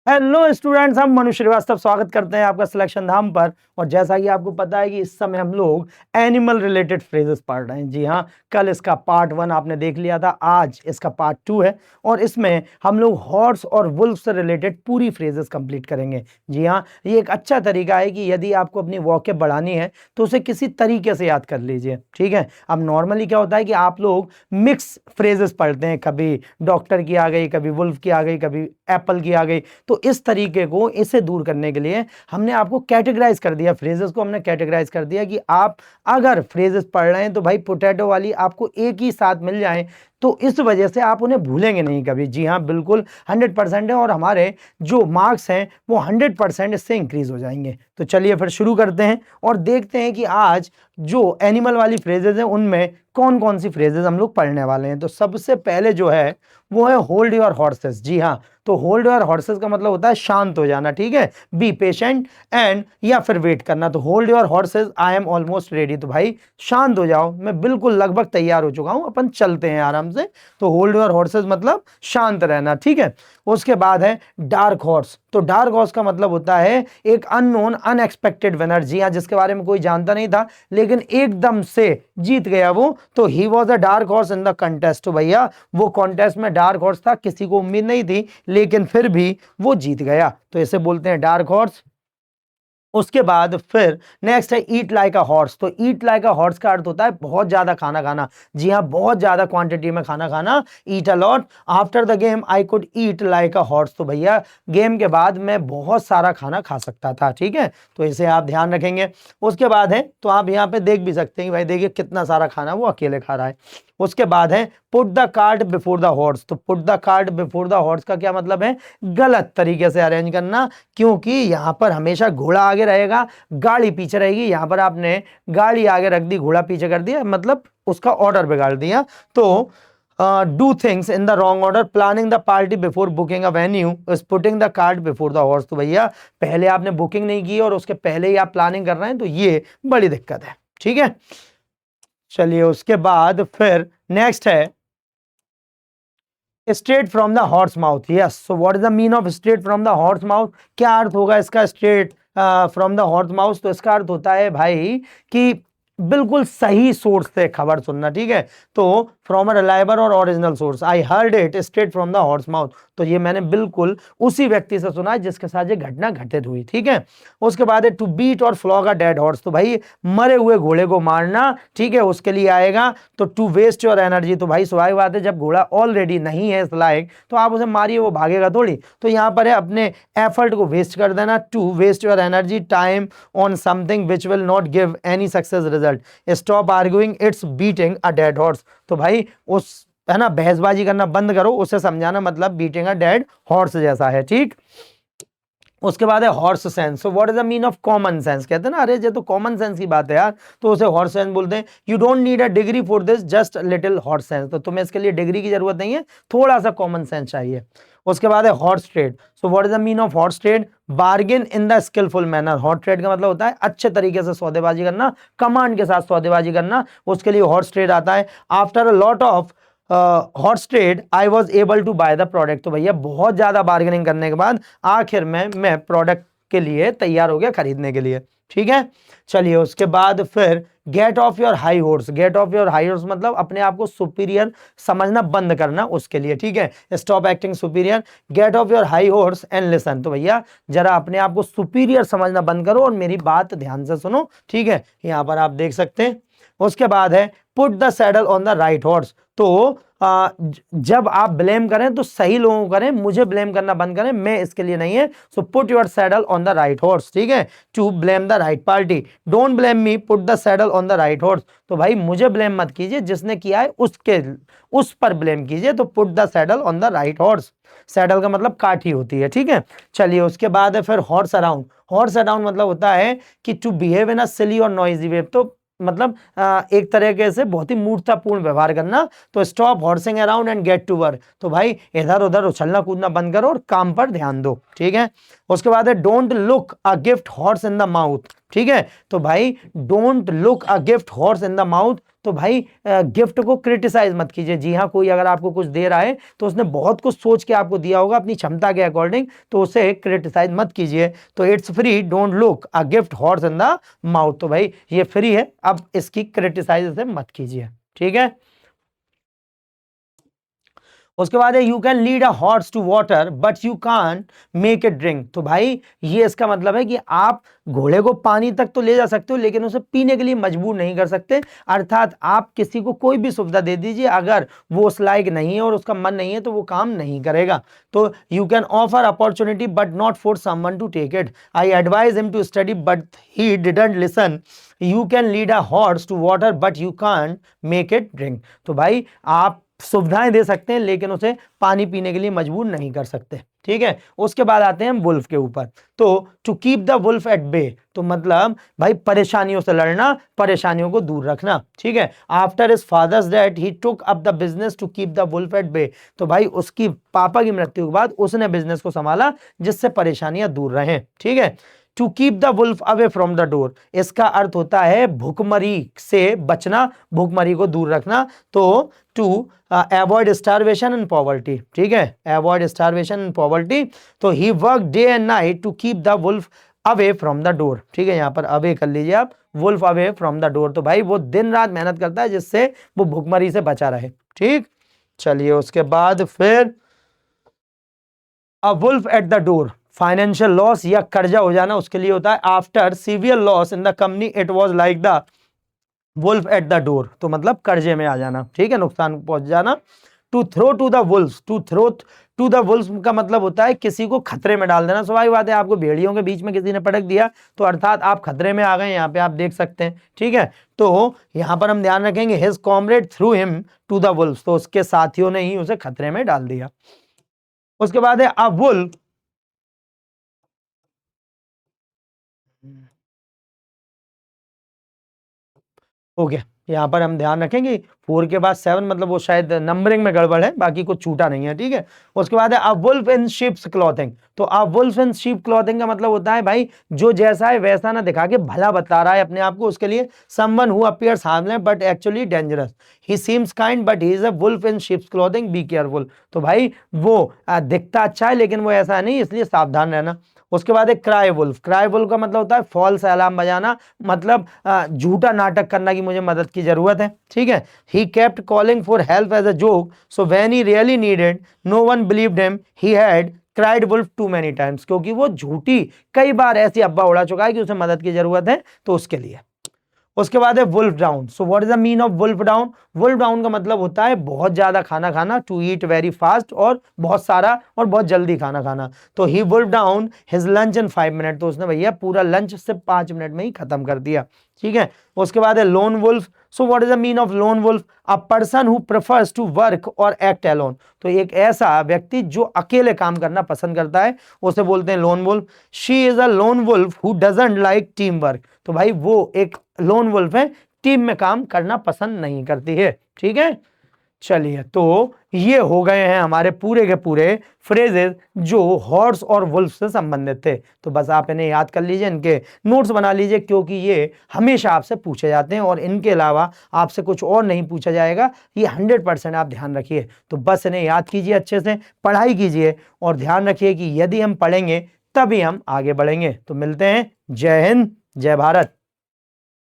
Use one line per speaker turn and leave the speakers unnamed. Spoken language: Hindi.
हेलो स्टूडेंट्स, हम मनु श्रीवास्तव स्वागत करते हैं आपका सिलेक्शन धाम पर। और जैसा कि आपको पता है कि इस समय हम लोग एनिमल रिलेटेड फ्रेजेस पढ़ रहे हैं। जी हाँ, कल इसका पार्ट 1 आपने देख लिया था, आज इसका पार्ट 2 है और इसमें हम लोग हॉर्स और वुल्फ से रिलेटेड पूरी फ्रेजेस कंप्लीट करेंगे। जी हाँ, ये एक अच्छा तरीका है कि यदि आपको अपनी वॉकेब बढ़ानी है तो उसे किसी तरीके से याद कर लीजिए। ठीक है, अब नॉर्मली क्या होता है कि आप लोग मिक्स फ्रेजेस पढ़ते हैं, कभी डॉक्टर की आ गई, कभी वुल्फ की आ गई, कभी एप्पल की आ गई। तो इस तरीके को, इसे दूर करने के लिए हमने आपको कैटेगराइज कर दिया, फ्रेजेस को हमने कैटेगराइज कर दिया कि आप अगर फ्रेजेस पढ़ रहे हैं तो भाई पोटैटो वाली आपको एक ही साथ मिल जाए, तो इस वजह से आप उन्हें भूलेंगे नहीं कभी। जी हाँ, बिल्कुल 100% है और हमारे जो मार्क्स हैं वो 100% इससे इंक्रीज हो जाएंगे। तो चलिए फिर शुरू करते हैं और देखते हैं कि आज जो एनिमल वाली फ्रेजेस हैं उनमें कौन कौन सी फ्रेजेस हम लोग पढ़ने वाले हैं। तो सबसे पहले जो है वो है होल्ड योर हॉर्सेस। जी हाँ, तो होल्ड योर हॉर्सेस का मतलब होता है शांत हो जाना। ठीक है, बी पेशेंट एंड या फिर वेट करना। तो hold your horses, I am almost ready. तो भाई शांत हो जाओ, मैं बिल्कुल लगभग तैयार हो चुका हूं, अपन चलते हैं आराम से। तो होल्ड योर हॉर्सेस मतलब शांत रहना। ठीक है, उसके बाद है डार्क हॉर्स। तो डार्क हॉर्स का मतलब होता है एक अननोन अनएक्सपेक्टेड विनर। जी हाँ, जिसके बारे में कोई जानता नहीं था लेकिन एकदम से जीत गया वो। तो he was a dark horse in the contest. तो भैया वो कॉन्टेस्ट में डार्क हॉर्स था, किसी को उम्मीद नहीं थी लेकिन फिर भी वो जीत गया, तो इसे बोलते हैं डार्क हॉर्स। उसके बाद फिर नेक्स्ट है ईट लाइक अ हॉर्स। तो ईट लाइक अ हॉर्स का अर्थ होता है बहुत ज्यादा खाना खाना। जी हाँ, बहुत ज्यादा क्वांटिटी में खाना खाना, eat a lot. After the game I could eat like a horse. तो भैया गेम के बाद मैं बहुत सारा खाना खा सकता था। ठीक है, तो इसे आप ध्यान रखेंगे। उसके बाद है, तो आप यहाँ पे देख भी सकते हैं भाई, देखिए कितना सारा खाना वो अकेले खा रहा है। उसके बाद है put the cart before the horse. तो put the cart before the horse का क्या मतलब है? गलत तरीके से अरेंज करना, क्योंकि यहां पर हमेशा घोड़ा आगे रहेगा, गाड़ी पीछे रहेगी। यहां पर आपने गाड़ी आगे रख दी, घोड़ा पीछे कर दिया, मतलब उसका ऑर्डर बिगाड़ दिया। तो do things in the wrong order, planning the party before booking a venue is putting the cart before the horse. तो भैया पहले आपने बुकिंग नहीं की और उसके पहले ही आप प्लानिंग कर रहे हैं, तो ये बड़ी दिक्कत है। ठीक है, चलिए उसके बाद फिर नेक्स्ट है straight from the horse mouth. Yes, so what is the mean of straight from the horse mouth? क्या अर्थ होगा इसका straight from the horse mouth? तो इसका अर्थ होता है भाई कि बिल्कुल सही सोर्स से खबर सुनना। ठीक है, तो फ्रॉम अ रिलायबल और original source, I heard it straight from the horse mouth. तो ये मैंने बिल्कुल उसी व्यक्ति से सुना है जिसके साथ ये घटना घटित हुई। ठीक है, उसके बाद है टू बीट और फ्लॉग अ डेड हॉर्स। तो भाई मरे हुए घोड़े को मारना। ठीक है, उसके लिए आएगा तो टू वेस्ट योर एनर्जी। तो भाई स्वाभाविक बात है, जब घोड़ा ऑलरेडी नहीं है इस लायक तो आप उसे मारिए, वो भागेगा थोड़ी। तो यहां पर है अपने एफर्ट को वेस्ट कर देना, to waste your energy time on something which will not give any success result, stop arguing it's beating a dead horse. तो भाई उस है ना, बहसबाजी करना बंद करो, उसे समझाना मतलब बीटिंग अ डेड हॉर्स जैसा है। ठीक, उसके बाद है horse sense. So what is the mean of common sense? कहते हैं ना, अरे ये तो कॉमन सेंस की बात है यार, तो उसे हॉर्स सेंस बोलते हैं। You don't need a degree for this, just little horse sense. तो तुम्हें इसके लिए डिग्री की जरूरत नहीं है, थोड़ा सा कॉमन सेंस चाहिए। उसके बाद है horse trade. So what is the mean of horse trade? Bargain in the skilful manner. Horse trade का मतलब होता है अच्छे तरीके से सौदेबाजी करना, कमांड के साथ सौदेबाजी करना, उसके लिए हॉर्स ट्रेड आता है। After a lot of horse trade I was able to buy the product. तो भैया बहुत ज्यादा बार्गेनिंग करने के बाद आखिर में मैं प्रोडक्ट के लिए तैयार हो गया खरीदने के लिए। ठीक है, चलिए उसके बाद फिर get off your high horse. Get off your high horse मतलब अपने आप को सुपीरियर समझना बंद करना, उसके लिए। ठीक है, stop acting superior, get off your high horse and listen. तो भैया जरा अपने आप को सुपीरियर समझना बंद करो और मेरी बात ध्यान से सुनो। ठीक है, यहां पर आप देख सकते हैं। उसके बाद है put the saddle on the right horse. तो जब आप ब्लेम करें तो सही लोगों को करें, मुझे ब्लेम करना बंद करें, मैं इसके लिए नहीं है। So put your saddle on the right horse. ठीक है, to blame the right party, don't blame me, put the saddle on the right horse. तो भाई मुझे ब्लेम मत कीजिए, जिसने किया है उस पर ब्लेम कीजिए। तो put the saddle on the right horse, saddle का मतलब काठी होती है। ठीक है, चलिए उसके बाद है फिर हॉर्स अराउंड। हॉर्स अराउंड मतलब होता है कि टू बिहेव इन अ सिली और नॉइजी वे। तो मतलब एक तरीके से बहुत ही मूर्खतापूर्ण व्यवहार करना। तो stop horsing around and get to work. तो भाई इधर उधर उछलना कूदना बंद करो और काम पर ध्यान दो। ठीक है, उसके बाद है don't look a gift horse in the mouth. ठीक है। तो भाई don't look a gift horse in the mouth, तो भाई गिफ्ट को क्रिटिसाइज मत कीजिए। जी हाँ, कोई अगर आपको कुछ दे रहा है तो उसने बहुत कुछ सोच के आपको दिया होगा अपनी क्षमता के अकॉर्डिंग, तो उसे क्रिटिसाइज मत कीजिए। तो it's free, don't look a gift horse in the mouth, तो भाई ये फ्री है, अब इसकी क्रिटिसाइज से मत कीजिए, ठीक है। उसके बाद है you can lead a horse to water but you can't make it drink, तो भाई ये इसका मतलब है कि आप घोड़े को पानी तक तो ले जा सकते हो लेकिन उसे पीने के लिए मजबूर नहीं कर सकते। अर्थात आप किसी को कोई भी सुविधा दे दीजिए, अगर वो उस लायक नहीं है और उसका मन नहीं है तो वो काम नहीं करेगा। तो you can offer opportunity but not force someone to take it, I advise him to study but he didn't listen, you can lead a horse to water but you can't make it drink, तो भाई आप सुविधाएं दे सकते हैं लेकिन उसे पानी पीने के लिए मजबूर नहीं कर सकते, ठीक है। उसके बाद आते हैं वुल्फ के ऊपर, तो to keep the wolf at bay, तो मतलब भाई परेशानियों से लड़ना, परेशानियों को दूर रखना, ठीक है। After his father's death he took up the business to keep the wolf at bay, तो भाई उसकी पापा की मृत्यु के बाद उसने बिजनेस को संभाला जिससे परेशानियां दूर रहें, ठीक है। To keep the wolf away from the door, इसका अर्थ होता है भूखमरी से बचना, भूखमरी को दूर रखना। तो to avoid starvation and poverty, ठीक है, अवॉइड स्टारवेशन एंड पॉवर्टी। तो he work day and night to keep the wolf away from the door, ठीक है, यहां पर अवे कर लीजिए आप, wolf away from the door, तो भाई वो दिन रात मेहनत करता है जिससे वो भूखमरी से बचा रहे, ठीक। चलिए उसके बाद फिर a wolf at the door, financial loss या कर्जा हो जाना उसके लिए होता है। After severe loss in the company it was like the wolf at the door, तो मतलब कर्जे में आ जाना, ठीक है, नुकसान पहुंच जाना। To throw to the wolf, to throw to the wolf का मतलब होता है किसी को खतरे में डाल देना। स्वाभाविक बात है, आपको भेड़ियों के बीच में किसी ने पटक दिया तो अर्थात आप खतरे में आ गए, यहाँ पे आप देख सकते हैं, ठीक है। तो यहां पर हम ध्यान रखेंगे his comrade threw him to the wolf, तो उसके साथियों ने ही उसे खतरे में डाल दिया। उसके बाद है अ वुल्फ, ओके, यहाँ पर हम ध्यान रखेंगे 4 के बाद 7 मतलब वो शायद नंबरिंग में गड़बड़ है, बाकी कुछ छूटा नहीं है, ठीक है। उसके बाद है a wolf in sheep's clothing, तो a wolf in sheep clothing का मतलब होता है भाई जो जैसा है वैसा ना दिखा के भला बता रहा है अपने आप को, उसके लिए someone who appears harmless but actually dangerous, he seems kind but he is a wolf in sheep's clothing, be careful, तो भाई वो दिखता अच्छा है लेकिन वो ऐसा नहीं, इसलिए सावधान रहना। उसके बाद एक क्राई वुल्फ, क्राई वुल्फ का मतलब होता है फॉल्स अलार्म बजाना, मतलब झूठा नाटक करना कि मुझे मदद की जरूरत है, ठीक है। He kept calling for help as a joke, so when he really needed no one believed him, he had cried wolf too many times, क्योंकि वो झूठी कई बार ऐसी अब्बा उड़ा चुका है कि उसे मदद की जरूरत है, तो उसके लिए। उसके बाद है wolf down, so what is the mean of wolf down, wolf down का मतलब होता है बहुत ज्यादा खाना खाना, टू ईट वेरी फास्ट, और बहुत सारा और बहुत जल्दी खाना खाना। तो ही वुल्फ डाउन हिज लंच इन 5 मिनट, तो उसने भैया पूरा लंच सिर्फ 5 मिनट में ही खत्म कर दिया, ठीक है। उसके बाद है lone wolf, so what is the mean of lone wolf, a person who prefers to work और एक्ट अलोन, तो एक ऐसा व्यक्ति जो अकेले काम करना पसंद करता है उसे बोलते हैं lone wolf. She is a lone wolf who doesn't like team work, तो भाई वो एक लोन वुल्फ है, टीम में काम करना पसंद नहीं करती है, ठीक है। चलिए तो ये हो गए हैं हमारे पूरे के पूरे फ्रेजेस जो हॉर्स और वुल्फ से संबंधित थे। तो बस आप इन्हें याद कर लीजिए, इनके नोट्स बना लीजिए, क्योंकि ये हमेशा आपसे पूछे जाते हैं और इनके अलावा आपसे कुछ और नहीं पूछा जाएगा, ये 100% आप ध्यान रखिए। तो बस इन्हें याद कीजिए, अच्छे से पढ़ाई कीजिए और ध्यान रखिए कि यदि हम पढ़ेंगे तभी हम आगे बढ़ेंगे। तो मिलते हैं, जय हिंद, जय भारत।